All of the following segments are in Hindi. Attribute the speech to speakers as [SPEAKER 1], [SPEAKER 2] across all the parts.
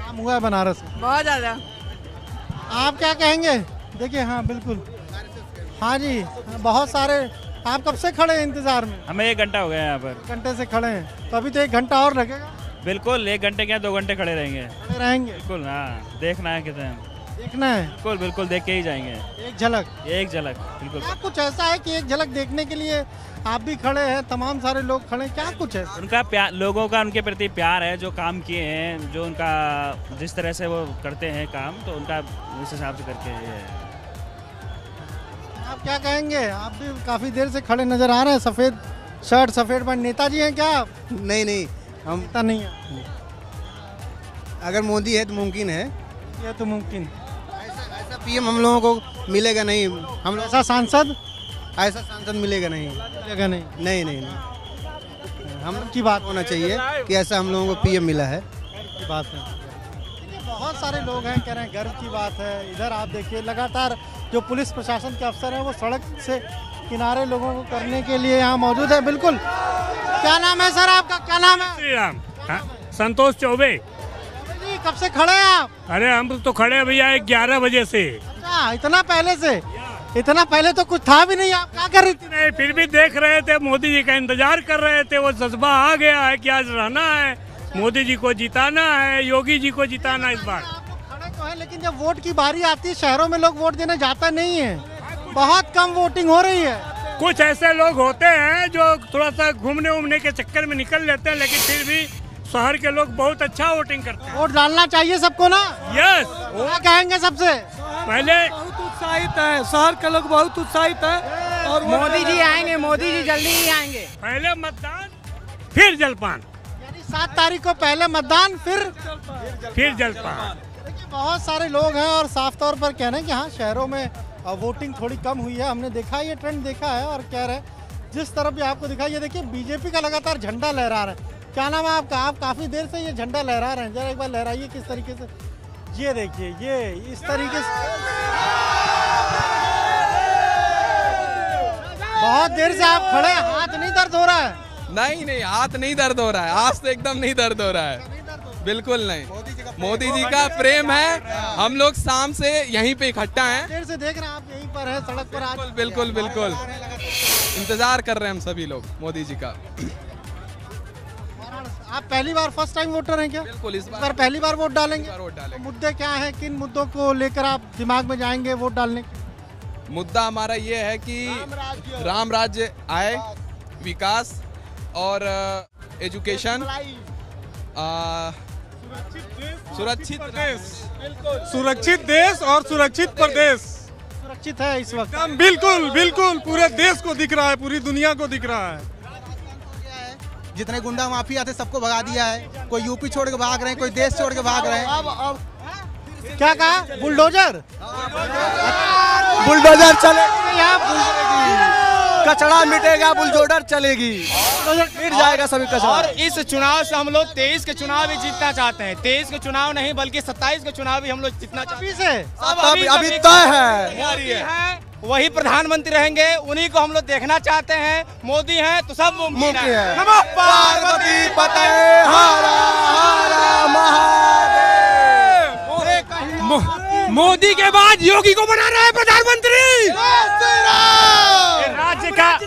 [SPEAKER 1] काम हुआ है बनारस में?
[SPEAKER 2] बहुत ज़्यादा।
[SPEAKER 1] आप क्या कहेंगे? देखिए, हाँ बिल्कुल, हाँ जी, बहुत सारे। आप कब से खड़े हैं इंतजार में?
[SPEAKER 3] हमें 1 घंटा हो गया यहाँ पर।
[SPEAKER 1] घंटे से खड़े हैं, तो अभी तो 1 घंटा और लगेगा।
[SPEAKER 3] बिल्कुल 1 घंटे क्या 2 घंटे खड़े रहेंगे।
[SPEAKER 1] खड़े रहेंगे,
[SPEAKER 3] बिल्कुल, हाँ, देखना है कितने।
[SPEAKER 1] देखना है
[SPEAKER 3] बिल्कुल बिल्कुल, देख के ही जाएंगे।
[SPEAKER 1] एक झलक।
[SPEAKER 3] एक झलक, बिल्कुल।
[SPEAKER 1] क्या कुछ ऐसा है कि एक झलक देखने के लिए आप भी खड़े हैं, तमाम सारे लोग खड़े हैं, क्या कुछ है?
[SPEAKER 3] उनका प्यार, लोगों का उनके प्रति प्यार है, जो काम किए हैं, जो उनका जिस तरह से वो करते हैं काम, तो उनका उस हिसाब से करके ये है।
[SPEAKER 1] आप क्या कहेंगे? आप भी काफी देर से खड़े नजर आ रहे हैं, सफेद शर्ट सफेद पैंट। नेताजी हैं क्या आप?
[SPEAKER 4] नहीं, हम
[SPEAKER 1] नेता नहीं है।
[SPEAKER 4] अगर मोदी है तो मुमकिन है।
[SPEAKER 1] ये तो मुमकिन।
[SPEAKER 4] ऐसा पीएम हम लोगों को मिलेगा नहीं। हम लोग
[SPEAKER 1] ऐसा सांसद
[SPEAKER 4] ऐसा सांसद मिलेगा नहीं।
[SPEAKER 1] मिलेगा नहीं।
[SPEAKER 4] नहीं, हम
[SPEAKER 1] की बात
[SPEAKER 4] होना चाहिए कि ऐसा हम लोगों को पीएम मिला है।
[SPEAKER 1] की बात है। देखिए, बहुत सारे लोग हैं, कह रहे हैं गर्व की बात है। इधर आप देखिए, लगातार जो पुलिस प्रशासन के अफसर हैं वो सड़क से किनारे लोगों को करने के लिए यहाँ मौजूद है। बिल्कुल। क्या नाम है सर आपका? क्या नाम है?
[SPEAKER 5] श्री राम। संतोष चौबे।
[SPEAKER 1] जी, कब से खड़े हैं आप?
[SPEAKER 5] अरे हम तो खड़े हैं भैया 11 बजे से।
[SPEAKER 1] अच्छा, इतना पहले से? इतना पहले तो कुछ था भी नहीं। आप क्या कर रही थी?
[SPEAKER 5] नहीं, फिर भी देख रहे थे, मोदी जी का इंतजार कर रहे थे। वो जज्बा आ गया है कि आज रहना है, मोदी जी को जिताना है, योगी जी को जिताना इस बार।
[SPEAKER 1] आप लोग खड़े तो हैं, लेकिन जब वोट की बारी आती है शहरों में लोग वोट देने जाता नहीं है। बहुत कम वोटिंग हो रही है।
[SPEAKER 5] कुछ ऐसे लोग होते हैं जो थोड़ा सा घूमने उमने के चक्कर में निकल लेते हैं, लेकिन फिर भी शहर के लोग बहुत अच्छा वोटिंग करते हैं।
[SPEAKER 1] वोट डालना चाहिए सबको ना।
[SPEAKER 5] यस।
[SPEAKER 1] क्या कहेंगे सबसे?
[SPEAKER 5] पहले
[SPEAKER 6] बहुत उत्साहित है, शहर के लोग बहुत उत्साहित है। और
[SPEAKER 2] मोदी जी आएंगे, मोदी जी जल्दी ही आएंगे।
[SPEAKER 5] पहले मतदान फिर जलपान।
[SPEAKER 1] यानी 7 तारीख को पहले मतदान फिर
[SPEAKER 5] जलपान।
[SPEAKER 1] देखिए, बहुत सारे लोग हैं और साफ तौर पर कह रहे हैं कि हाँ, शहरों में वोटिंग थोड़ी कम हुई है। हमने देखा, ये ट्रेंड देखा है। और कह रहे हैं जिस तरफ भी आपको दिखाई, ये देखिए बीजेपी का लगातार झंडा लहरा रहा है। क्या नाम है आपका? आप काफी देर से ये झंडा लहरा रहे हैं, जरा एक बार लहराइए किस तरीके से। ये देखिए, ये इस तरीके से बहुत देर से आप खड़े, हाथ नहीं दर्द हो रहा है?
[SPEAKER 7] नहीं, हाथ नहीं दर्द हो रहा है। आज तो एकदम नहीं दर्द हो रहा है, बिल्कुल नहीं। मोदी जी का प्रेम है। हम लोग शाम से यहीं पे इकट्ठा हैं।
[SPEAKER 1] देर से देख रहे हैं आप, यहीं पर है सड़क पर आज।
[SPEAKER 7] बिल्कुल इंतजार कर रहे हैं हम सभी लोग मोदी जी का।
[SPEAKER 1] आप पहली बार फर्स्ट टाइम वोटर हैं क्या?
[SPEAKER 7] बिल्कुल, इस
[SPEAKER 1] बार पहली बार वोट डालेंगे?
[SPEAKER 7] वोट डालेंगे।
[SPEAKER 1] तो मुद्दे क्या हैं, किन मुद्दों को लेकर आप दिमाग में जाएंगे वोट डालने?
[SPEAKER 7] मुद्दा हमारा ये है कि राम राज्य आए, विकास और एजुकेशन, सुरक्षित
[SPEAKER 6] देश और सुरक्षित प्रदेश।
[SPEAKER 1] सुरक्षित है इस वक्त?
[SPEAKER 6] बिल्कुल पूरे देश को दिख रहा है, पूरी दुनिया को दिख रहा है।
[SPEAKER 4] जितने गुंडा माफिया थे सबको भगा दिया है। कोई यूपी छोड़ के भाग रहे हैं, कोई देश छोड़ के भाग रहे हैं।
[SPEAKER 1] अब क्या कहा? बुलडोजर
[SPEAKER 4] चलेगी, कचरा मिटेगा, बुलडोजर चलेगी, मिट जाएगा सभी कचरा।
[SPEAKER 8] और इस चुनाव से हम लोग 23 के चुनाव भी जीतना चाहते हैं। 23 के चुनाव नहीं बल्कि 27 के चुनाव भी हम लोग जीतना चाहते हैं।
[SPEAKER 4] अभी तय है।
[SPEAKER 8] वही प्रधानमंत्री रहेंगे, उन्हीं को हम लोग देखना चाहते हैं। मोदी हैं तो सब मुमकिन है।
[SPEAKER 4] नमः पार्वती पते हर हर महादेव।
[SPEAKER 5] मोदी के बाद योगी को बना रहे हैं प्रधानमंत्री।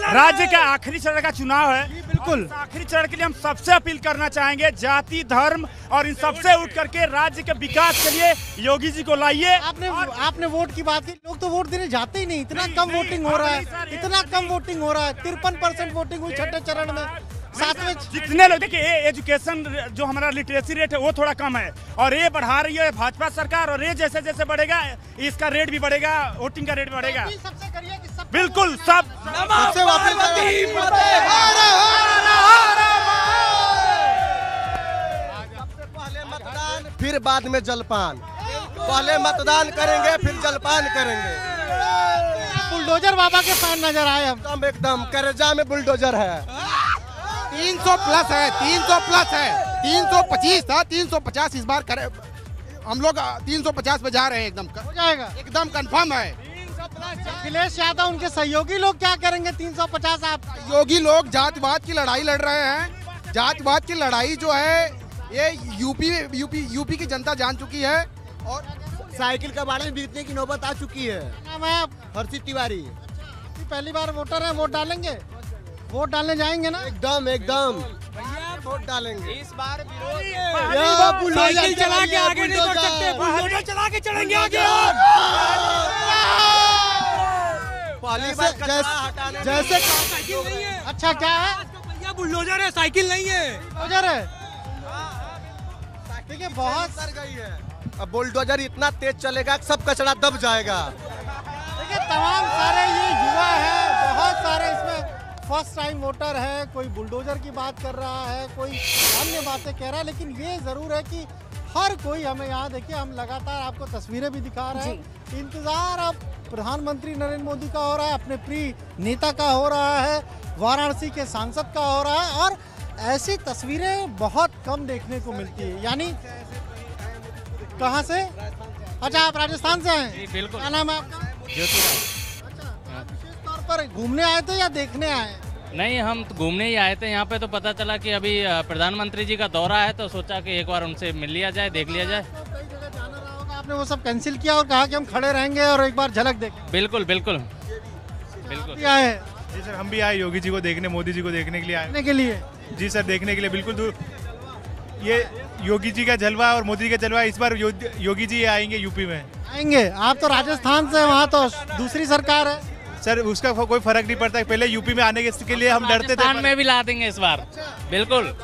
[SPEAKER 5] राज्य का आखिरी चरण का चुनाव है। बिल्कुल, आखिरी चरण के लिए हम सबसे अपील करना चाहेंगे, जाति धर्म और इन सबसे उठ करके राज्य के विकास के लिए योगी जी को लाइए।
[SPEAKER 1] आपने वोट की बात की, लोग तो वोट देने जाते ही नहीं। इतना कम वोटिंग हो रहा है, इतना कम वोटिंग हो रहा है। 53% वोटिंग हुई छठे चरण में। सातवें
[SPEAKER 5] जितने लोग देखिए, एजुकेशन जो हमारा लिटरेसी रेट है वो थोड़ा कम है, और ये बढ़ा रही है भाजपा सरकार। और ये जैसे जैसे बढ़ेगा, इसका रेट भी बढ़ेगा, वोटिंग का रेट बढ़ेगा।
[SPEAKER 1] सबसे करिए कि सब
[SPEAKER 5] बिल्कुल सब
[SPEAKER 4] पहले मतदान फिर बाद में जलपान। पहले मतदान करेंगे फिर जलपान करेंगे।
[SPEAKER 1] बुलडोजर बाबा के फैन नजर आए।
[SPEAKER 4] एकदम करजा में बुलडोजर है।
[SPEAKER 8] 300 प्लस है, 300 प्लस है। 325 था, 350 इस बार करे। हम लोग 350 पे जा रहे हैं। एकदम
[SPEAKER 1] हो जाएगा,
[SPEAKER 8] एकदम कंफर्म है।
[SPEAKER 1] अखिलेश यादव उनके सहयोगी लोग क्या करेंगे? 350 आप
[SPEAKER 8] योगी लोग जातिवाद की लड़ाई लड़ रहे हैं। जातिवाद की लड़ाई जो है ये यूपी की जनता जान चुकी है। और
[SPEAKER 4] साइकिल के बारे में बीतने की नौबत आ चुकी है।
[SPEAKER 1] नाम है आप?
[SPEAKER 4] हर्षित तिवारी।
[SPEAKER 1] पहली बार वोटर हैं, वोट डालेंगे? वोट डालने जाएंगे ना?
[SPEAKER 4] एकदम एकदम वोट डालेंगे इस बार।
[SPEAKER 2] साइकिल चला के आगे नहीं बढ़ सकते, बुलडोजर चला के चलेंगे आगे।
[SPEAKER 4] पहली बार कचरा हटाने
[SPEAKER 1] जैसे
[SPEAKER 2] साइकिल नहीं है,
[SPEAKER 1] अच्छा क्या है?
[SPEAKER 2] भैया बुलडोजर है, साइकिल नहीं है।
[SPEAKER 1] बुलडोजर है। देखिए बहुत
[SPEAKER 4] सर गई है। अब बुलडोजर इतना तेज चलेगा कि सब कचरा दब जाएगा।
[SPEAKER 1] देखिए तमाम सारे ये युवा है, बहुत सारे इसमें फर्स्ट टाइम वोटर है। कोई बुलडोजर की बात कर रहा है, कोई अन्य बातें कह रहा है, लेकिन ये जरूर है कि हर कोई हमें यहाँ देखिए, हम लगातार आपको तस्वीरें भी दिखा रहे हैं। इंतजार अब प्रधानमंत्री नरेंद्र मोदी का हो रहा है, अपने प्रिय नेता का हो रहा है, वाराणसी के सांसद का हो रहा है, और ऐसी तस्वीरें बहुत कम देखने को मिलती है। यानी कहाँ से? अच्छा आप राजस्थान से हैं?
[SPEAKER 3] बिल्कुल।
[SPEAKER 1] क्या नाम है आपका? अच्छा, विशेष तौर पर घूमने आए थे या देखने आए?
[SPEAKER 9] नहीं, हम तो घूमने ही आए थे। यहाँ पे तो पता चला कि अभी प्रधानमंत्री जी का दौरा है, तो सोचा कि एक बार उनसे मिल लिया जाए, देख लिया जाए।
[SPEAKER 1] कई जगह जाना रहा होगा, आपने वो सब कैंसिल किया और कहा कि हम खड़े रहेंगे और एक बार झलक देखें।
[SPEAKER 9] बिल्कुल बिल्कुल बिल्कुल।
[SPEAKER 1] क्या है
[SPEAKER 5] जी सर, हम भी आए योगी जी को देखने, मोदी जी को देखने के लिए आए।
[SPEAKER 1] देखने के लिए?
[SPEAKER 5] जी सर, देखने के लिए बिल्कुल। ये योगी जी का जलवा और मोदी का जलवा, इस बार योगी जी आएंगे यूपी में।
[SPEAKER 1] आएंगे? आप तो राजस्थान से, वहाँ तो दूसरी सरकार है।
[SPEAKER 5] सर उसका कोई फर्क नहीं पड़ता। पहले यूपी में आने के लिए हम डरते थे।
[SPEAKER 9] राजस्थान में भी ला देंगे इस बार। बिल्कुल।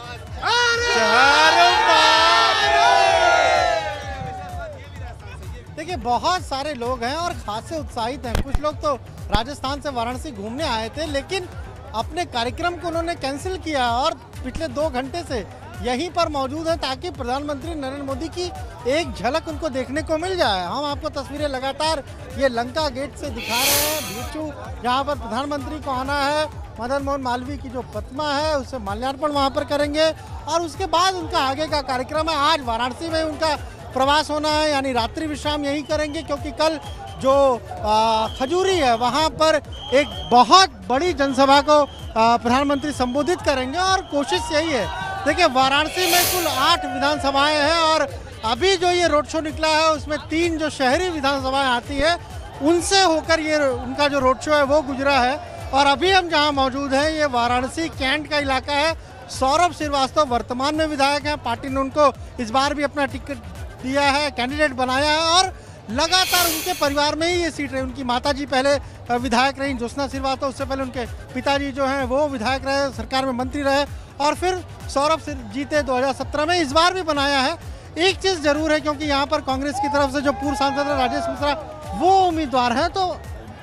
[SPEAKER 1] देखिए बहुत सारे लोग हैं और खासे उत्साहित हैं। कुछ लोग तो राजस्थान से वाराणसी घूमने आए थे, लेकिन अपने कार्यक्रम को उन्होंने कैंसिल किया और पिछले 2 घंटे से यहीं पर मौजूद हैं ताकि प्रधानमंत्री नरेंद्र मोदी की एक झलक उनको देखने को मिल जाए। हम आपको तस्वीरें लगातार ये लंका गेट से दिखा रहे हैं, बीचू जहाँ पर प्रधानमंत्री को आना है। मदन मोहन मालवीय की जो प्रतिमा है उससे माल्यार्पण वहाँ पर करेंगे और उसके बाद उनका आगे का कार्यक्रम है। आज वाराणसी में उनका प्रवास होना है, यानी रात्रि विश्राम यहीं करेंगे, क्योंकि कल जो खजूरी है वहाँ पर एक बहुत बड़ी जनसभा को प्रधानमंत्री संबोधित करेंगे और कोशिश यही है। देखिए वाराणसी में कुल 8 विधानसभाएं हैं और अभी जो ये रोड शो निकला है उसमें 3 जो शहरी विधानसभाएं आती है उनसे होकर ये उनका जो रोड शो है वो गुजरा है। और अभी हम जहाँ मौजूद हैं ये वाराणसी कैंट का इलाका है। सौरभ श्रीवास्तव वर्तमान में विधायक हैं, पार्टी ने उनको इस बार भी अपना टिकट दिया है, कैंडिडेट बनाया है और लगातार उनके परिवार में ही ये सीट रही। उनकी माताजी पहले विधायक रही ज्योत्सना श्रीवास्तव, उससे पहले उनके पिताजी जो हैं वो विधायक रहे, सरकार में मंत्री रहे और फिर सौरभ जीते 2017 में, इस बार भी बनाया है। एक चीज़ जरूर है, क्योंकि यहाँ पर कांग्रेस की तरफ से जो पूर्व सांसद है राजेश मिश्रा वो उम्मीदवार हैं, तो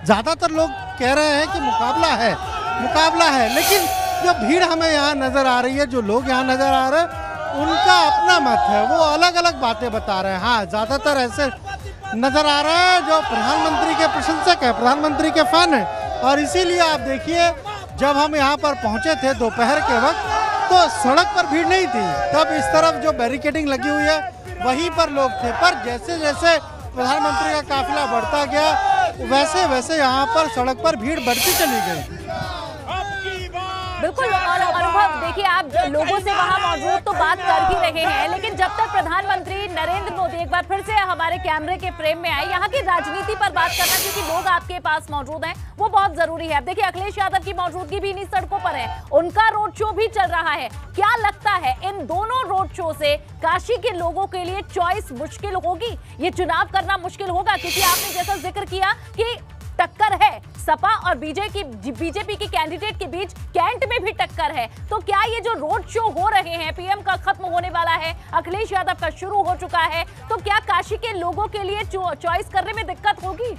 [SPEAKER 1] ज़्यादातर लोग कह रहे हैं कि मुकाबला है। लेकिन जो भीड़ हमें यहाँ नज़र आ रही है, जो लोग यहाँ नज़र आ रहे हैं उनका अपना मत है, वो अलग अलग बातें बता रहे हैं। हाँ, ज़्यादातर ऐसे नज़र आ रहा है जो प्रधानमंत्री के प्रशंसक है, प्रधानमंत्री के फैन है। और इसीलिए आप देखिए जब हम यहाँ पर पहुँचे थे दोपहर के वक्त तो सड़क पर भीड़ नहीं थी, तब इस तरफ जो बैरिकेडिंग लगी हुई है वहीं पर लोग थे। पर जैसे जैसे प्रधानमंत्री का काफिला बढ़ता गया वैसे वैसे यहाँ पर सड़क पर भीड़ बढ़ती चली गई।
[SPEAKER 10] बिल्कुल। और अनुभव देखिए, आप लोगों से वहां मौजूद तो बात कर ही रहे हैं, लेकिन जब तक प्रधानमंत्री नरेंद्र मोदी एक बार फिर से हमारे कैमरे के फ्रेम में आए, यहाँ की राजनीति पर बात करना, क्योंकि लोग आपके पास मौजूद हैं, वो बहुत जरूरी है। अब देखिए अखिलेश यादव की मौजूदगी भी इन्हीं सड़कों पर है, उनका रोड शो भी चल रहा है। क्या लगता है इन दोनों रोड शो से काशी के लोगों के लिए चॉइस मुश्किल होगी, ये चुनाव करना मुश्किल होगा? क्योंकि आपने जैसा जिक्र किया कि टक्कर है सपा और बीजेपी की कैंडिडेट के बीच, कैंट में भी टक्कर है। तो क्या ये जो रोड शो हो रहे हैं, पीएम का खत्म होने वाला है, अखिलेश यादव का शुरू हो चुका है, तो क्या काशी के लोगों के लिए चॉइस करने में दिक्कत होगी?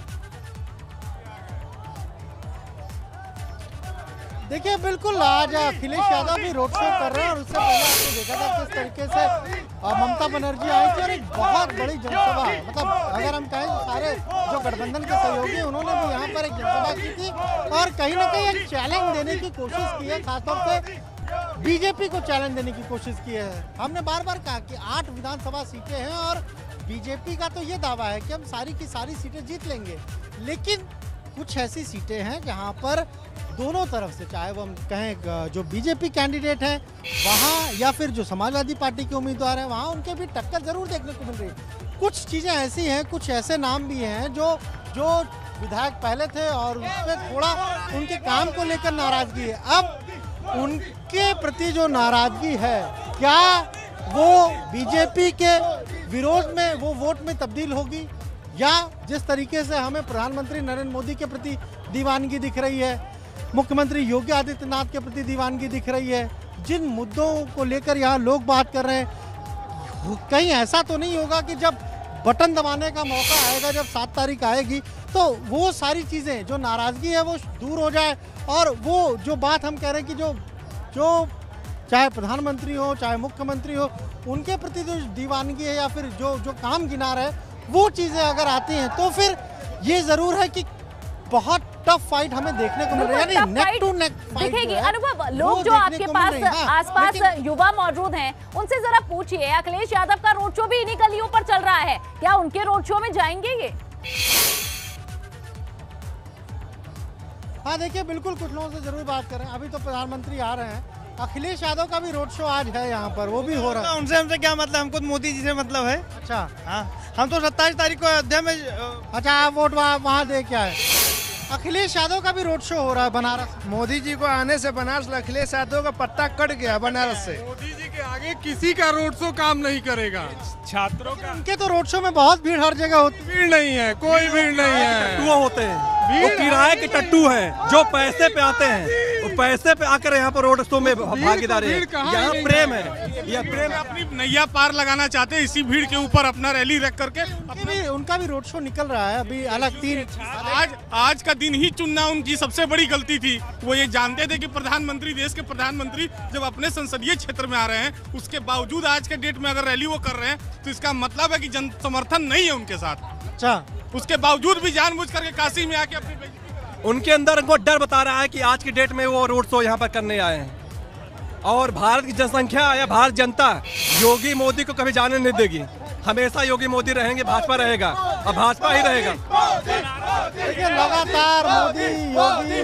[SPEAKER 1] देखिए बिल्कुल, आज अखिलेश यादव भी रोड शो कर रहे हैं और उससे पहले आपने देखा था किस तरीके से ममता बनर्जी आई थी और एक बहुत बड़ी जनसभा, मतलब अगर हम कहें सारे जो गठबंधन के सहयोगी उन्होंने भी यहाँ पर एक जनसभा की थी और कहीं ना कहीं एक चैलेंज देने की कोशिश की है, खासतौर से बीजेपी को चैलेंज देने की कोशिश की है। हमने बार बार कहा कि 8 विधानसभा सीटें हैं और बीजेपी का तो ये दावा है कि हम सारी की सारी सीटें जीत लेंगे, लेकिन कुछ ऐसी सीटें हैं जहां पर दोनों तरफ से, चाहे वो हम कहें जो बीजेपी कैंडिडेट हैं वहाँ या फिर जो समाजवादी पार्टी के उम्मीदवार हैं वहाँ, उनके भी टक्कर जरूर देखने को मिल रही है। कुछ चीज़ें ऐसी हैं, कुछ ऐसे नाम भी हैं जो विधायक पहले थे और उसमें थोड़ा उनके काम को लेकर नाराजगी है। अब उनके प्रति जो नाराजगी है, क्या वो बीजेपी के विरोध में वो वोट में तब्दील होगी, या जिस तरीके से हमें प्रधानमंत्री नरेंद्र मोदी के प्रति दीवानगी दिख रही है, मुख्यमंत्री योगी आदित्यनाथ के प्रति दीवानगी दिख रही है, जिन मुद्दों को लेकर यहाँ लोग बात कर रहे हैं, कहीं ऐसा तो नहीं होगा कि जब बटन दबाने का मौका आएगा, जब 7 तारीख आएगी, तो वो सारी चीज़ें जो नाराज़गी है वो दूर हो जाए और वो जो बात हम कह रहे हैं कि जो चाहे प्रधानमंत्री हो चाहे मुख्यमंत्री हो, उनके प्रति जो दीवानगी है या फिर जो काम गिना रहे, वो चीज़ें अगर आती हैं तो फिर ये ज़रूर है कि बहुत टफ फाइट हमें देखने को मिल रही है, यानी नेक टू नेक फाइट
[SPEAKER 10] दिखेगी। अनुभव, लोग जो आपके पास आसपास युवा मौजूद हैं, उनसे जरा पूछिए, अखिलेश यादव का रोड शो भी इन्हीं गलियों पर चल रहा है, क्या उनके रोड शो में जाएंगे ये?
[SPEAKER 1] हाँ देखिए, बिल्कुल कुछ लोगों से जरूर बात करें। अभी तो प्रधानमंत्री आ रहे हैं, अखिलेश यादव का भी रोड शो आज है यहाँ पर, वो भी हो रहा है।
[SPEAKER 2] उनसे हमसे क्या मतलब, हमको मोदी जी से मतलब है।
[SPEAKER 1] अच्छा,
[SPEAKER 2] हाँ, हम तो 27 तारीख को अयोध्या में।
[SPEAKER 1] अच्छा, आप वोट वहाँ दे के आए। अखिलेश यादव का भी रोड शो हो रहा है बनारस।
[SPEAKER 6] मोदी जी को आने से बनारस अखिलेश यादव का पत्ता कट गया बनारस से। मोदी जी के आगे किसी का रोड शो काम नहीं करेगा। छात्रों का,
[SPEAKER 1] उनके तो रोड शो में बहुत भीड़ हर जगह होती।
[SPEAKER 6] भीड़ नहीं है, कोई भीड़ नहीं है।
[SPEAKER 11] वो होते हैं, वो किराए के टट्टू हैं जो पैसे पे आते हैं, वो पैसे पे आकर यहाँ पर रोड शो में भागीदारी है। यहाँ प्रेम है, यह प्रेम
[SPEAKER 6] अपनी नैया पार लगाना चाहते हैं इसी भीड़ के ऊपर अपना रैली रख करके।
[SPEAKER 1] उनका भी रोड शो निकल रहा है अभी अलग 3।
[SPEAKER 6] आज का दिन ही चुनना उनकी सबसे बड़ी गलती थी। वो ये जानते थे कि प्रधानमंत्री, देश के प्रधानमंत्री जब अपने संसदीय क्षेत्र में आ रहे हैं, उसके बावजूद आज के डेट में अगर रैली वो कर रहे हैं तो इसका मतलब है कि जन समर्थन नहीं है उनके साथ।
[SPEAKER 1] अच्छा,
[SPEAKER 6] उसके बावजूद भी जानबूझ करके काशी में आके अपनी
[SPEAKER 11] उनके अंदर उनको डर बता रहा है कि आज की डेट में वो रोड शो यहाँ पर करने आए हैं। और भारत की जनसंख्या या भारत जनता योगी मोदी को कभी जाने नहीं देगी। हमेशा योगी मोदी रहेंगे, भाजपा रहेगा और भाजपा ही रहेगा।
[SPEAKER 1] देखिए, लगातार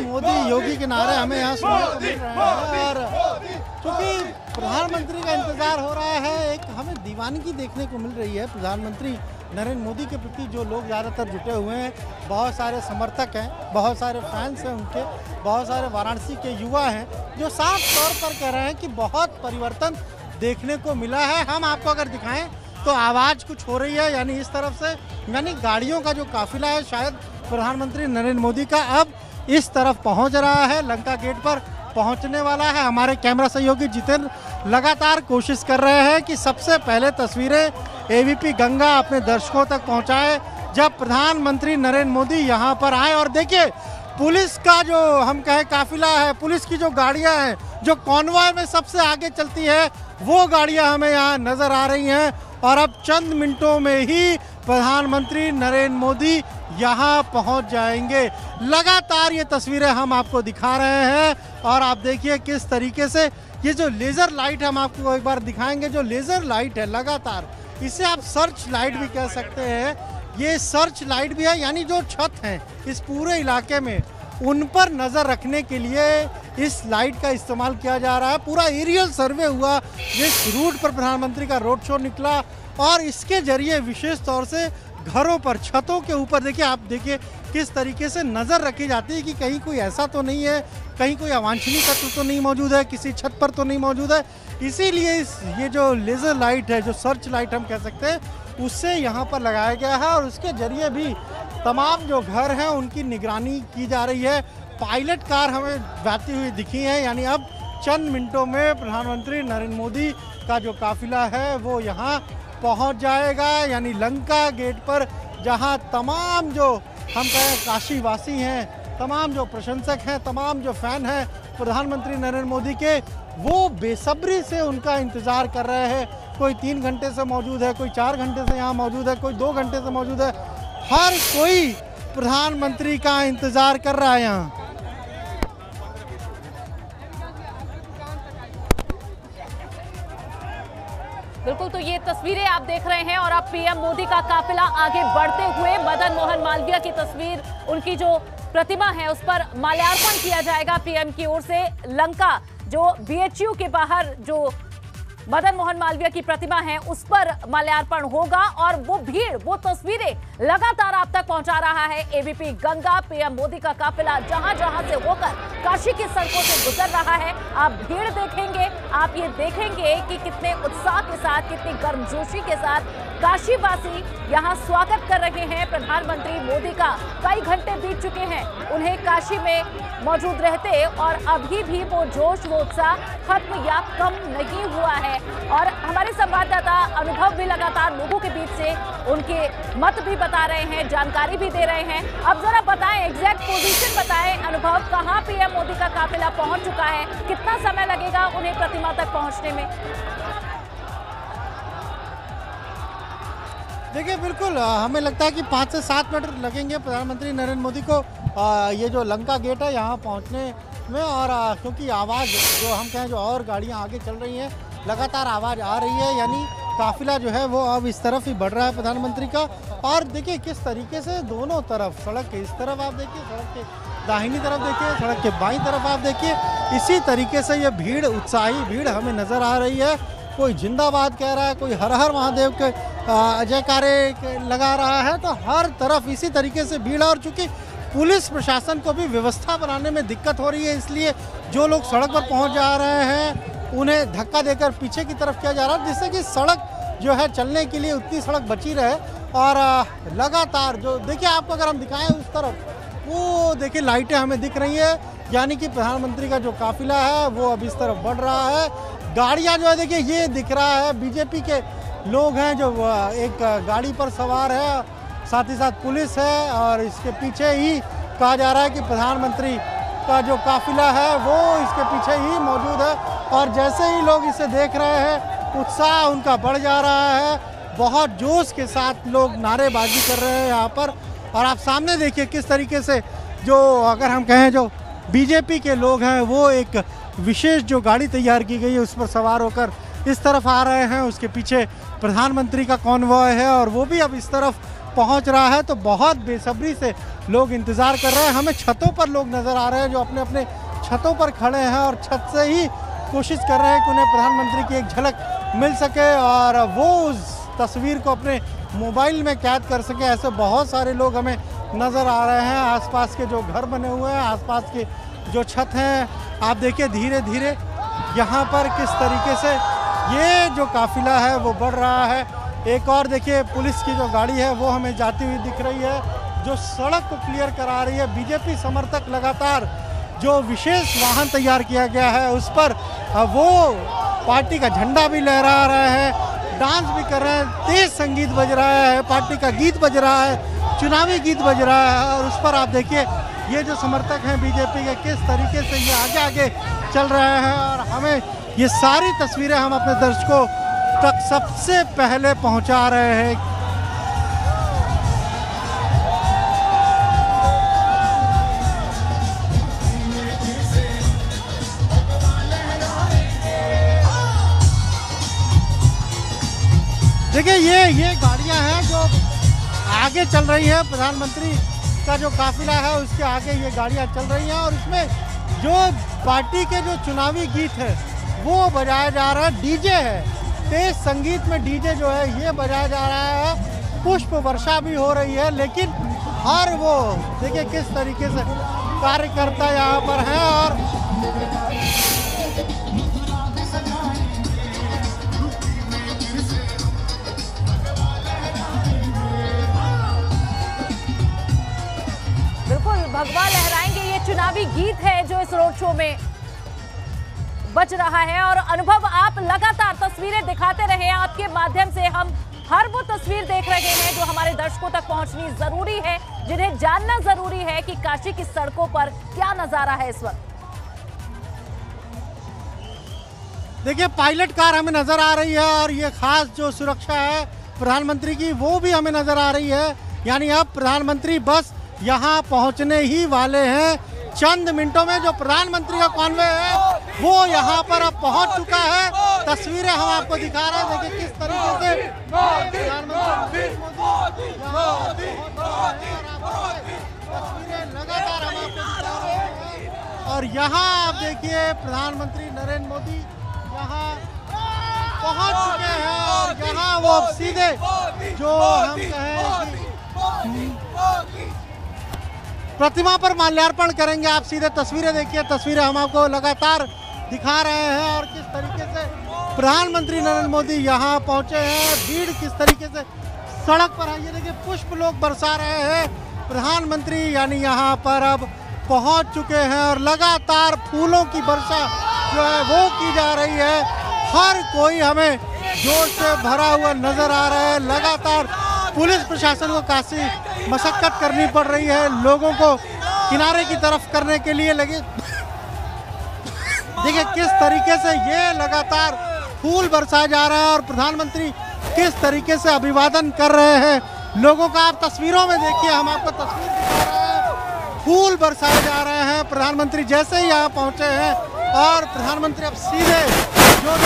[SPEAKER 1] मोदी योगी के नारे हमें यहाँ सुनने को मिल रहे हैं और क्योंकि प्रधानमंत्री का इंतजार हो रहा है, एक हमें दीवानगी देखने को मिल रही है प्रधानमंत्री नरेंद्र मोदी के प्रति। जो लोग ज़्यादातर जुटे हुए हैं, बहुत सारे समर्थक हैं, बहुत सारे फैंस हैं उनके, बहुत सारे वाराणसी के युवा हैं जो साफ तौर पर कह रहे हैं कि बहुत परिवर्तन देखने को मिला है। हम आपको अगर दिखाएं तो आवाज़ कुछ हो रही है, यानी इस तरफ से, यानी गाड़ियों का जो काफिला है शायद प्रधानमंत्री नरेंद्र मोदी का अब इस तरफ पहुंच रहा है, लंका गेट पर पहुंचने वाला है। हमारे कैमरा सहयोगी जितेंद्र लगातार कोशिश कर रहे हैं कि सबसे पहले तस्वीरें एबीपी गंगा अपने दर्शकों तक पहुंचाए जब प्रधानमंत्री नरेंद्र मोदी यहां पर आए। और देखिए, पुलिस का जो हम कहें काफिला है, पुलिस की जो गाड़ियां हैं, जो कॉन्वॉय में सबसे आगे चलती है, वो गाड़ियां हमें यहाँ नजर आ रही हैं। और अब चंद मिनटों में ही प्रधानमंत्री नरेंद्र मोदी यहाँ पहुँच जाएंगे। लगातार ये तस्वीरें हम आपको दिखा रहे हैं और आप देखिए किस तरीके से ये जो लेज़र लाइट हम आपको एक बार दिखाएंगे। जो लेज़र लाइट है लगातार, इसे आप सर्च लाइट भी कह सकते हैं। ये सर्च लाइट भी है, यानी जो छत हैं इस पूरे इलाके में, उन पर नज़र रखने के लिए इस लाइट का इस्तेमाल किया जा रहा है। पूरा एरियल सर्वे हुआ जिस रूट पर प्रधानमंत्री का रोड शो निकला और इसके जरिए विशेष तौर से घरों पर, छतों के ऊपर देखिए, आप देखिए किस तरीके से नज़र रखी जाती है कि कहीं कोई ऐसा तो नहीं है, कहीं कोई अवांछनीय तत्व तो नहीं मौजूद है, किसी छत पर तो नहीं मौजूद है। इसीलिए ये जो लेज़र लाइट है, जो सर्च लाइट हम कह सकते हैं, उससे यहाँ पर लगाया गया है और उसके जरिए भी तमाम जो घर हैं उनकी निगरानी की जा रही है। पायलट कार हमें जाती हुई दिखी है, यानी अब चंद मिनटों में प्रधानमंत्री नरेंद्र मोदी का जो काफिला है वो यहाँ पहुँच जाएगा, यानी लंका गेट पर, जहाँ तमाम जो हम कहें काशीवासी हैं, तमाम जो प्रशंसक हैं, तमाम जो फैन हैं प्रधानमंत्री नरेंद्र मोदी के, वो बेसब्री से उनका इंतज़ार कर रहे हैं। कोई 3 घंटे से मौजूद है, कोई 4 घंटे से यहाँ मौजूद है, कोई 2 घंटे से मौजूद है। हर कोई प्रधानमंत्री का इंतज़ार कर रहा है यहाँ।
[SPEAKER 10] बिल्कुल, तो ये तस्वीरें आप देख रहे हैं और अब पीएम मोदी का काफिला आगे बढ़ते हुए, मदन मोहन मालवीय की तस्वीर, उनकी जो प्रतिमा है उस पर माल्यार्पण किया जाएगा पीएम की ओर से। लंका जो बीएचयू के बाहर जो मदन मोहन मालवीय की प्रतिमा है उस पर माल्यार्पण होगा और वो भीड़, वो तस्वीरें लगातार आप तक पहुंचा रहा है एबीपी गंगा। पीएम मोदी का काफिला जहां जहां से होकर काशी की सड़कों से गुजर रहा है। आप भीड़ देखेंगे, आप ये देखेंगे कि कितने उत्साह के साथ, कितनी गर्मजोशी के साथ काशीवासी यहां स्वागत कर रहे हैं प्रधानमंत्री मोदी का। कई घंटे बीत चुके हैं उन्हें काशी में मौजूद रहते और अभी भी वो जोश, वो उत्साह खत्म या कम नहीं हुआ है। और हमारे संवाददाता अनुभव भी लगातार लोगों के बीच से उनके मत भी बता रहे हैं, जानकारी भी दे रहे हैं। अब जरा बताएं, एग्जैक्ट पोजीशन बताएं अनुभव, कहां पीएम मोदी का काफिला पहुंच चुका है, कितना समय लगेगा उन्हें प्रतिमा तक पहुंचने में?
[SPEAKER 1] देखिए बिल्कुल हमें लगता है कि 5 से 7 मिनट लगेंगे प्रधानमंत्री नरेंद्र मोदी को ये जो लंका गेट है यहाँ पहुँचने में। और क्योंकि आवाज़ जो हम कहें, जो और गाड़ियाँ आगे चल रही हैं, लगातार आवाज़ आ रही है, यानी काफिला जो है वो अब इस तरफ ही बढ़ रहा है प्रधानमंत्री का। और देखिए किस तरीके से दोनों तरफ, सड़क के इस तरफ आप देखिए, सड़क के दाहिनी तरफ देखिए, सड़क के बाईं तरफ आप देखिए, इसी तरीके से ये भीड़, उत्साही भीड़ हमें नज़र आ रही है। कोई जिंदाबाद कह रहा है, कोई हर हर महादेव के जयकारे लगा रहा है, तो हर तरफ इसी तरीके से भीड़। और चूँकि पुलिस प्रशासन को भी व्यवस्था बनाने में दिक्कत हो रही है, इसलिए जो लोग सड़क पर पहुंच जा रहे हैं उन्हें धक्का देकर पीछे की तरफ किया जा रहा है, जिससे कि सड़क जो है चलने के लिए उतनी सड़क बची रहे। और लगातार जो देखिए, आपको अगर हम दिखाएं उस तरफ, वो देखिए लाइटें हमें दिख रही है, यानी कि प्रधानमंत्री का जो काफिला है वो अब इस तरफ बढ़ रहा है। गाड़ियाँ जो है देखिए ये दिख रहा है, बीजेपी के लोग हैं जो एक गाड़ी पर सवार है, साथ ही साथ पुलिस है। और इसके पीछे ही कहा जा रहा है कि प्रधानमंत्री का जो काफिला है वो इसके पीछे ही मौजूद है। और जैसे ही लोग इसे देख रहे हैं, उत्साह उनका बढ़ जा रहा है, बहुत जोश के साथ लोग नारेबाजी कर रहे हैं यहाँ पर। और आप सामने देखिए किस तरीके से जो, अगर हम कहें, जो बीजेपी के लोग हैं वो एक विशेष जो गाड़ी तैयार की गई है उस पर सवार होकर इस तरफ आ रहे हैं। उसके पीछे प्रधानमंत्री का कॉन्वॉय है और वो भी अब इस तरफ पहुंच रहा है। तो बहुत बेसब्री से लोग इंतज़ार कर रहे हैं। हमें छतों पर लोग नज़र आ रहे हैं जो अपने अपने छतों पर खड़े हैं और छत से ही कोशिश कर रहे हैं कि उन्हें प्रधानमंत्री की एक झलक मिल सके और वो उस तस्वीर को अपने मोबाइल में कैद कर सके। ऐसे बहुत सारे लोग हमें नज़र आ रहे हैं। आसपास के जो घर बने हुए हैं, आसपास के जो छत हैं, आप देखिए धीरे धीरे यहाँ पर किस तरीके से ये जो काफिला है वो बढ़ रहा है। एक और देखिए पुलिस की जो गाड़ी है वो हमें जाती हुई दिख रही है, जो सड़क को क्लियर करा रही है। बीजेपी समर्थक लगातार जो विशेष वाहन तैयार किया गया है उस पर वो पार्टी का झंडा भी लहरा रहे हैं, डांस भी कर रहे हैं, तेज संगीत बज रहा है, पार्टी का गीत बज रहा है, चुनावी गीत बज रहा है। और उस पर आप देखिए ये जो समर्थक हैं बीजेपी के, किस तरीके से ये आगे आगे चल रहे हैं। और हमें ये सारी तस्वीरें हम अपने दर्शकों तक सबसे पहले पहुंचा रहे हैं। देखिए ये गाड़ियां हैं जो आगे चल रही है, प्रधानमंत्री का जो काफिला है उसके आगे ये गाड़ियां चल रही हैं। और इसमें जो पार्टी के जो चुनावी गीत है वो बजाया जा रहा है, डीजे है, तेज संगीत में डीजे जो है ये बजाया जा रहा है। पुष्प वर्षा भी हो रही है, लेकिन हर वो देखिए किस तरीके से कार्यकर्ता यहाँ पर हैं। और
[SPEAKER 10] बिल्कुल भगवा लहराएंगे, ये चुनावी गीत है जो इस रोड शो में बज रहा है। और अनुभव, आप लगातार तस्वीरें दिखाते रहे, आपके माध्यम से हम हर वो तस्वीर देख रहे हैं जो हमारे दर्शकों तक पहुंचनी जरूरी है, जिन्हें जानना जरूरी है कि काशी की सड़कों पर क्या नजारा है इस वक्त।
[SPEAKER 1] देखिए पायलट कार हमें नजर आ रही है और ये खास जो सुरक्षा है प्रधानमंत्री की वो भी हमें नजर आ रही है। यानी अब प्रधानमंत्री बस यहाँ पहुँचने ही वाले हैं। चंद मिनटों में जो प्रधानमंत्री का कॉन्वे है वो यहाँ पर अब पहुँच चुका है। तस्वीरें हम आपको दिखा रहे हैं, देखिए किस तरीके से तस्वीरें लगातार और यहाँ आप देखिए प्रधानमंत्री नरेंद्र मोदी यहाँ पहुंच चुके हैं और यहाँ वो अब सीधे जो हम कहें कि प्रतिमा पर माल्यार्पण करेंगे। आप सीधे तस्वीरें देखिए, तस्वीरें हम आपको लगातार दिखा रहे हैं और किस तरीके से प्रधानमंत्री नरेंद्र मोदी यहाँ पहुंचे हैं। भीड़ किस तरीके से सड़क पर है, ये देखिए पुष्प लोग बरसा रहे हैं। प्रधानमंत्री यानी यहाँ पर अब पहुंच चुके हैं और लगातार फूलों की वर्षा जो है वो की जा रही है। हर कोई हमें जोर से भरा हुआ नजर आ रहा है। लगातार पुलिस प्रशासन को काफी मशक्कत करनी पड़ रही है लोगों को किनारे की तरफ करने के लिए लगे। देखिए किस तरीके से ये लगातार फूल बरसाया जा रहा है और प्रधानमंत्री किस तरीके से अभिवादन कर रहे हैं लोगों का। आप तस्वीरों में देखिए, हम आपको तस्वीर दिखा रहे हैं। फूल बरसाए जा रहे हैं। प्रधानमंत्री जैसे ही यहाँ पहुंचे हैं और प्रधानमंत्री अब सीधे जो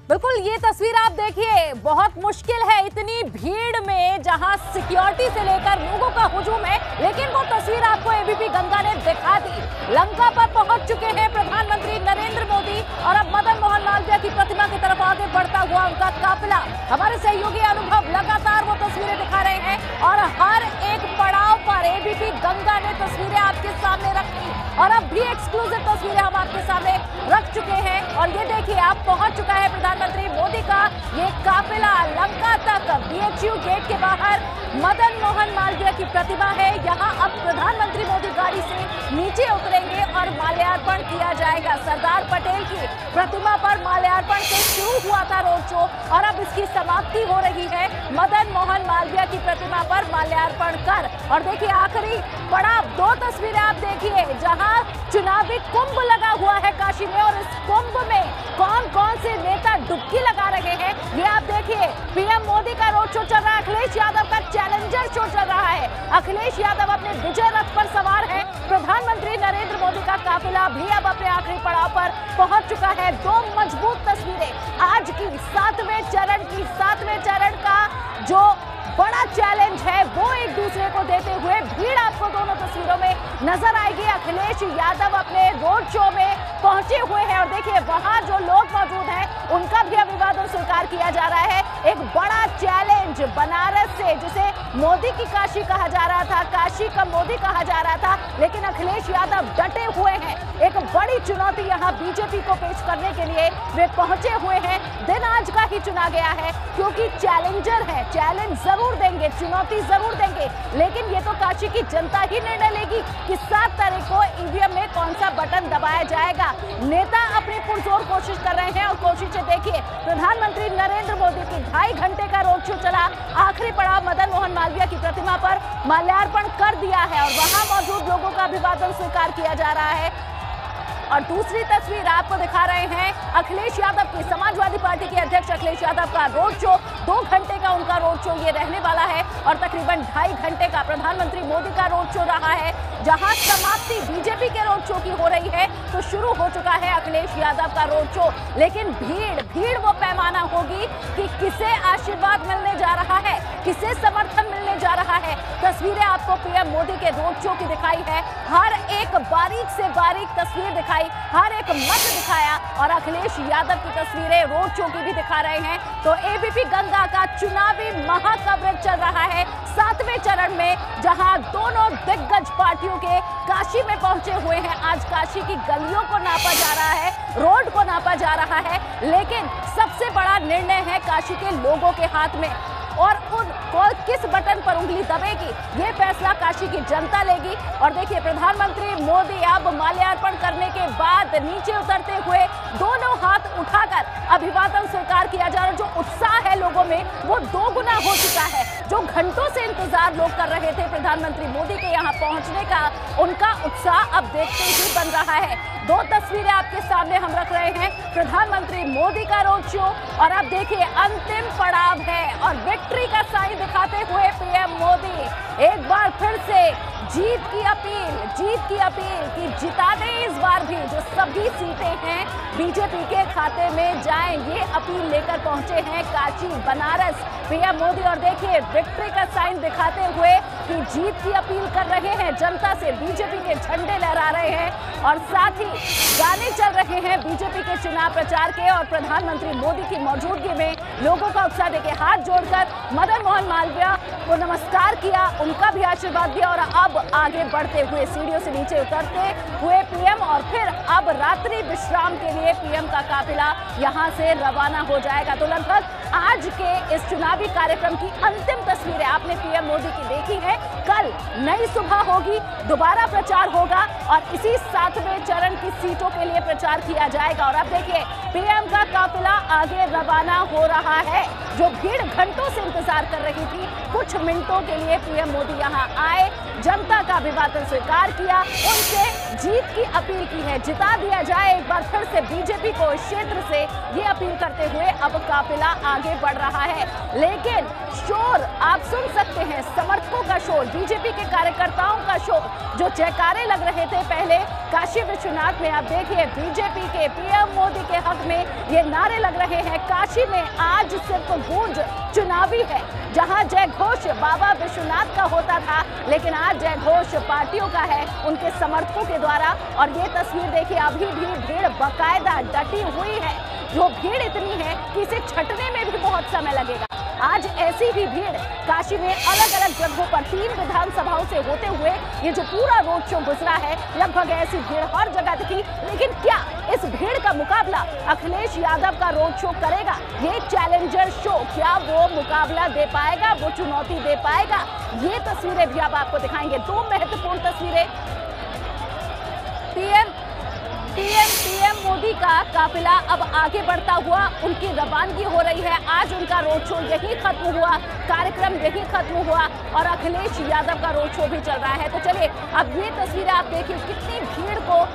[SPEAKER 10] बिल्कुल ये तस्वीर आप देखिए, बहुत मुश्किल है इतनी भीड़ में जहां सिक्योरिटी से लेकर लोगों का हुजूम है, लेकिन वो तस्वीर आपको एबीपी गंगा ने दिखा दी। लंका पर पहुंच चुके हैं प्रधानमंत्री नरेंद्र मोदी और अब मदन मोहन मालवीय की प्रतिमा की तरफ आगे बढ़ता हुआ उनका काफिला। हमारे सहयोगी अनुभव लगातार वो तस्वीरें दिखा रहे हैं और हर एक पड़ाव पर एबीपी गंगा ने तस्वीरें आपके सामने रखी और अब भी एक्सक्लूसिव तस्वीरें हम आपके सामने रख चुके हैं। और ये देखिए आप पहुंच चुका है प्रधानमंत्री मोदी का ये काफिला लंका तक। बीएचयू गेट के बाहर मदन मोहन मालवीय की प्रतिमा है। यहाँ अब प्रधानमंत्री मोदी गाड़ी से नीचे उतरेंगे और माल्यार्पण किया जाएगा। सरदार पटेल की प्रतिमा पर माल्यार्पण से शुरू हुआ था रोड शो और अब इसकी समाप्ति हो रही है मदन मोहन मालवीय की प्रतिमा पर माल्यार्पण कर। और देखिए आखिरी पड़ाव, दो तस्वीरें आप देखिए जहाँ चुनावी कुंभ लगा हुआ है काशी में और इस कुंभ में कौन कौन से नेता डुबकी लगा रहे हैं ये आप देखिए। पीएम मोदी का रोड शो चल रहा है, अखिलेश यादव का चैलेंजर शो चल रहा है। अखिलेश यादव अपने विजय रथ पर सवार है। प्रधानमंत्री नरेंद्र मोदी का काफिला भी अब अपने आखिरी पड़ाव पर पहुंच चुका है। दो मजबूत तस्वीरें आज की सातवें चरण का जो बड़ा चैलेंज है वो एक दूसरे को देते हुए भीड़ आपको दोनों तस्वीरों में नजर आएगी। अखिलेश यादव अपने रोड शो में पहुंचे हुए हैं और देखिए वहां जो लोग मौजूद हैं उनका भी अभिवादन स्वीकार किया जा रहा है। एक बड़ा चैलेंज बनारस से, जिसे मोदी की काशी कहा जा रहा था, काशी का मोदी कहा जा रहा था, लेकिन अखिलेश यादव डटे हुए हैं। एक बड़ी चुनौती यहाँ बीजेपी को पेश करने के लिए वे पहुंचे हुए हैं। दिन आज का ही चुना गया है क्योंकि चैलेंजर है, चैलेंज जरूर देंगे, चुनौती जरूर देंगे, लेकिन ये तो काशी की जनता ही निर्णय लेगी कि 7 तारीख को ईवीएम में कौन सा बटन दबाया जाएगा। नेता अपनी पुरजोर कोशिश कर रहे हैं और कोशिशें देखिए। प्रधानमंत्री नरेंद्र मोदी की 2.5 घंटे का रोड शो चला। आखिरी पड़ाव मदन मोहन मालवीय की प्रतिमा पर माल्यार्पण कर दिया है और वहां मौजूद लोगों का अभिवादन स्वीकार किया जा रहा है। और दूसरी तस्वीर आपको दिखा रहे हैं अखिलेश यादव की, समाजवादी पार्टी के अध्यक्ष अखिलेश यादव का रोड शो। 2 घंटे का उनका रोड शो ये रहने वाला है और तकरीबन 2.5 घंटे का प्रधानमंत्री मोदी का रोड शो रहा है। जहां समाप्ति बीजेपी के रोड शो की हो रही है तो शुरू हो चुका है अखिलेश यादव का रोड शो। लेकिन भीड़ वो पैमाना होगी कि किसे आशीर्वाद मिलने जा रहा है, किसे समर्थन मिलने जा रहा है। तस्वीरें आपको पीएम मोदी के रोड शो की दिखाई है, हर एक बारीक से बारीक तस्वीर दिखाई, हर एक मत दिखाया और अखिलेश यादव की तस्वीरें रोड शो की भी दिखा रहे हैं। तो एबीपी गंगा का चुनावी महा कवरेज चल रहा है 7वें चरण में, जहां दोनों दिग्गज पार्टियों के काशी में पहुंचे हुए हैं। आज काशी की गलियों को नापा जा रहा है, रोड को नापा जा रहा है, लेकिन सबसे बड़ा निर्णय है काशी के लोगों के हाथ में और उन किस बटन पर उंगली दबेगी ये फैसला काशी की जनता लेगी। और देखिए प्रधानमंत्री मोदी अब माल्यार्पण करने के बाद नीचे उतरते हुए दोनों हाथ उठाकर अभिवादन स्वीकार किया जा रहा है। जो उत्साह है लोगों में वो 2 गुना हो चुका है। जो घंटों से इंतजार लोग कर रहे थे प्रधानमंत्री मोदी के यहाँ पहुंचने का, उनका उत्साह अब देखते ही बन रहा है। 2 तस्वीरें आपके सामने हम रख रहे हैं, प्रधानमंत्री मोदी का रोड शो और अब देखिए अंतिम पड़ाव है और विक्ट्री का साइन दिखाते हुए पीएम मोदी एक बार फिर से जीत की अपील कि जिता दें इस बार भी, जो सभी सीटें हैं बीजेपी के खाते में जाएं, ये अपील लेकर पहुंचे हैं काशी बनारस पीएम मोदी। और देखिए विक्ट्री का साइन दिखाते हुए कि जीत की अपील कर रहे हैं जनता से, बीजेपी के झंडे लहरा रहे हैं और साथ ही गाने चल रहे हैं बीजेपी के चुनाव प्रचार के। और प्रधानमंत्री मोदी की मौजूदगी में लोगों का उत्साह देखे, हाथ जोड़कर मदन मोहन मालवीय को नमस्कार किया, उनका भी आशीर्वाद दिया और अब आगे बढ़ते हुए सीढ़ियों से नीचे उतरते हुए पीएम और फिर अब रात्रि विश्राम के लिए पीएम का काफिला यहां से रवाना हो जाएगा। तो लगभग आज के इस चुनावी कार्यक्रम की अंतिम तस्वीरें आपने पीएम मोदी की देखी है। कल नई सुबह होगी, दोबारा प्रचार होगा और इसी 7वें चरण की सीटों के लिए प्रचार किया जाएगा। और अब देखिए पीएम का काफिला आगे रवाना हो रहा है। जो भीड़ घंटों से इंतजार कर रही थी, कुछ मिनटों के लिए पीएम मोदी यहां आए, जनता का अभिवादन स्वीकार किया, उनसे जीत की अपील की है, जिता दिया जाए एक बार फिर से बीजेपी को इस क्षेत्र से, ये अपील करते हुए अब काफिला आगे बढ़ रहा है। लेकिन शोर आप सुन सकते हैं, समर्थकों का शोर, बीजेपी के कार्यकर्ताओं का शोर, जो जयकारे लग रहे थे पहले काशी विश्वनाथ में, आप देखिए बीजेपी के पीएम मोदी के हक में ये नारे लग रहे हैं। काशी में आज सिर्फ गूंज चुनावी है, जहां जय घोष बाबा विश्वनाथ का होता था, लेकिन आज जय घोष पार्टियों का है, उनके समर्थकों के द्वारा। और ये तस्वीर देखिए, अभी भी भीड़ बकायदा डटी हुई है। जो भीड़ इतनी है कि इसे छटने में भी बहुत समय लगेगा। आज ऐसी ही भीड़ काशी में अलग अलग जगहों पर 3 विधानसभाओं से होते हुए ये जो पूरा रोड शो गुजरा है, लगभग ऐसी भीड़ हर जगह दिखी। लेकिन क्या इस भीड़ का मुकाबला अखिलेश यादव का रोड शो करेगा? ये चैलेंजर शो, क्या वो मुकाबला दे पाएगा, वो चुनौती दे पाएगा? ये तस्वीरें भी अब आपको दिखाएंगे। 2 महत्वपूर्ण तस्वीरें। पीएम मोदी का काफिला अब आगे बढ़ता हुआ, उनकी रवानगी हो रही है। आज उनका रोड शो यही खत्म हुआ, कार्यक्रम यही खत्म हुआ और अखिलेश यादव का रोड शो भी चल रहा है। तो चलिए अब ये तस्वीरें आप देखिए, कितनी भीड़ को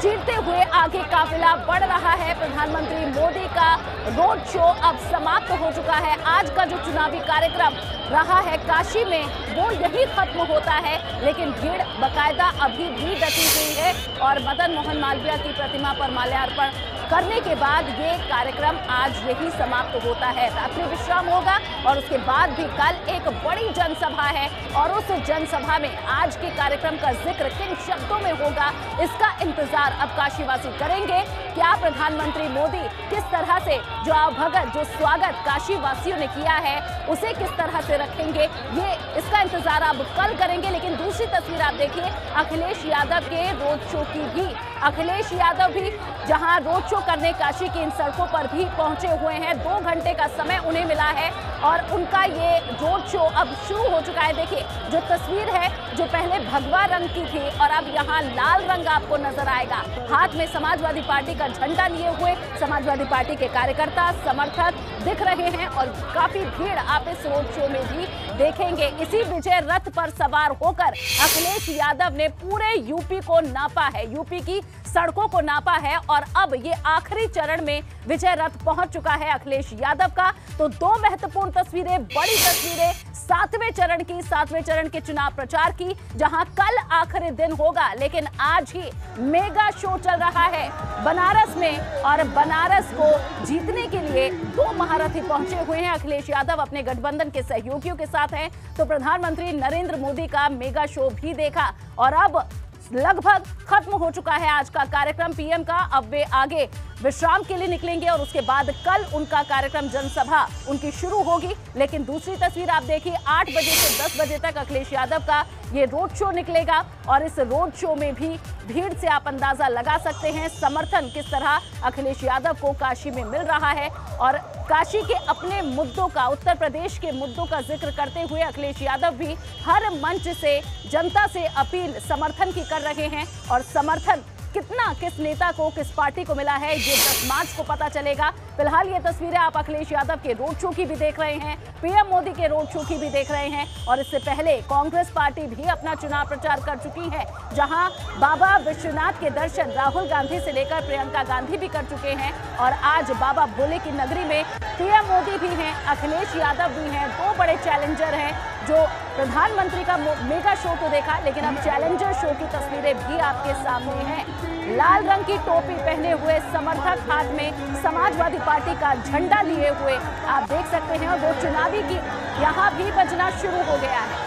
[SPEAKER 10] चीरते हुए आगे काफिला बढ़ रहा है। प्रधानमंत्री मोदी का रोड शो अब समाप्त हो चुका है। आज का जो चुनावी कार्यक्रम रहा है काशी में, वो यही खत्म होता है, लेकिन भीड़ बकायदा अभी भी डटी हुई है और मदन मोहन मालवीय की प्रतिमा पर माल्यार्पण करने के बाद ये कार्यक्रम आज यही समाप्त होता है। रात्रि विश्राम होगा और उसके बाद भी कल एक बड़ी जनसभा है और उस जनसभा में आज के कार्यक्रम का जिक्र किन शब्दों में होगा, इसका इंतजार अब काशीवासी करेंगे। क्या प्रधानमंत्री मोदी किस तरह से जो आवभगत, जो स्वागत काशीवासियों ने किया है, उसे किस तरह से रखेंगे, ये इसका इंतजार अब कल करेंगे। लेकिन दूसरी तस्वीर आप देखिए अखिलेश यादव के रोड शो की भी। अखिलेश यादव भी जहां रोड शो करने काशी की इन सड़कों पर भी पहुंचे हुए हैं। 2 घंटे का समय उन्हें मिला है और उनका ये रोड शो अब शुरू हो चुका है। देखिए जो तस्वीर है, जो पहले भगवा रंग की थी और अब यहाँ लाल रंग आपको नजर आएगा। हाथ में समाजवादी पार्टी का झंडा लिए हुए समाजवादी पार्टी के कार्यकर्ता, समर्थक दिख रहे हैं और काफी भीड़ आप इस रोड शो में भी देखेंगे। इसी विजय रथ पर सवार होकर अखिलेश यादव ने पूरे यूपी को नापा है, यूपी की सड़कों को नापा है और अब ये आखिरी चरण में विजय रथ पहुंच चुका है अखिलेश यादव का। तो 2 महत्वपूर्ण तस्वीरें, बड़ी तस्वीरें 7वें चरण की, 7वें चरण के चुनाव प्रचार की, जहां कल आखिरी दिन होगा, लेकिन आज ही मेगा शो चल रहा है बनारस में। और बनारस को जीतने के लिए 2 महारथी पहुंचे हुए हैं। अखिलेश यादव अपने गठबंधन के सहयोगियों के साथ हैं, तो प्रधानमंत्री नरेंद्र मोदी का मेगा शो भी देखा और अब लगभग खत्म हो चुका है आज का कार्यक्रम पीएम का। अब वे आगे विश्राम के लिए निकलेंगे और उसके बाद कल उनका कार्यक्रम जनसभा उनकी शुरू होगी। लेकिन दूसरी तस्वीर आप देखिए, 8 बजे से 10 बजे तक अखिलेश यादव का ये रोड शो निकलेगा और इस रोड शो में भी भीड़ से आप अंदाजा लगा सकते हैं समर्थन किस तरह अखिलेश यादव को काशी में मिल रहा है। और काशी के अपने मुद्दों का, उत्तर प्रदेश के मुद्दों का जिक्र करते हुए अखिलेश यादव भी हर मंच से जनता से अपील समर्थन की कर रहे हैं और समर्थन कितना किस नेता को, किस पार्टी को मिला है, ये 10 मार्च को पता चलेगा। फिलहाल ये तस्वीरें आप अखिलेश यादव के रोड शो की भी देख रहे हैं, पीएम मोदी के रोड शो की भी देख रहे हैं और इससे पहले कांग्रेस पार्टी भी अपना चुनाव प्रचार कर चुकी है, जहां बाबा विश्वनाथ के दर्शन राहुल गांधी से लेकर प्रियंका गांधी भी कर चुके हैं। और आज बाबा भोले की नगरी में पीएम मोदी भी हैं, अखिलेश यादव भी हैं, 2 बड़े चैलेंजर हैं जो प्रधानमंत्री का मेगा शो तो देखा, लेकिन अब चैलेंजर शो की तस्वीरें भी आपके सामने हैं। लाल रंग की टोपी पहने हुए समर्थक हाथ में समाजवादी पार्टी का झंडा लिए हुए आप देख सकते हैं, और वो चुनावी गीत यहाँ भी बजना शुरू हो गया है।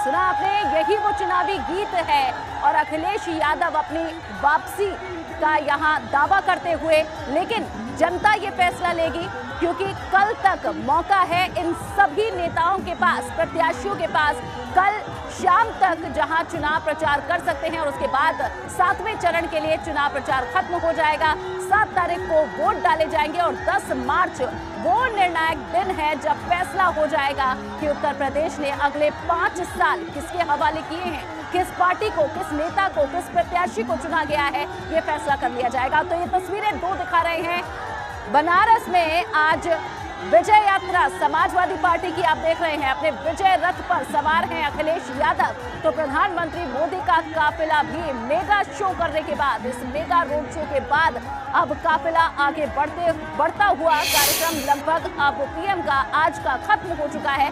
[SPEAKER 10] सुना आपने, यही वो चुनावी गीत है और अखिलेश यादव अपनी वापसी का यहाँ दावा करते हुए, लेकिन जनता ये फैसला लेगी, क्योंकि कल तक मौका है इन सभी नेताओं के पास, प्रत्याशियों के पास, कल शाम तक जहां चुनाव प्रचार कर सकते हैं और उसके बाद 7वें चरण के लिए चुनाव प्रचार खत्म हो जाएगा। 7 तारीख को वोट डाले जाएंगे और 10 मार्च वो निर्णायक दिन है जब फैसला हो जाएगा कि उत्तर प्रदेश ने अगले 5 साल किसके हवाले किए हैं, किस पार्टी को, किस नेता को, किस प्रत्याशी को चुना गया है, ये फैसला कर लिया जाएगा। तो ये तस्वीरें 2 दिखा रहे हैं। बनारस में आज विजय यात्रा समाजवादी पार्टी की आप देख रहे हैं, अपने विजय रथ पर सवार हैं अखिलेश यादव। तो प्रधानमंत्री मोदी का काफिला भी मेगा शो करने के बाद, इस मेगा रोड शो के बाद अब काफिला आगे बढ़ता हुआ कार्यक्रम लगभग अब पीएम का आज का खत्म हो चुका है।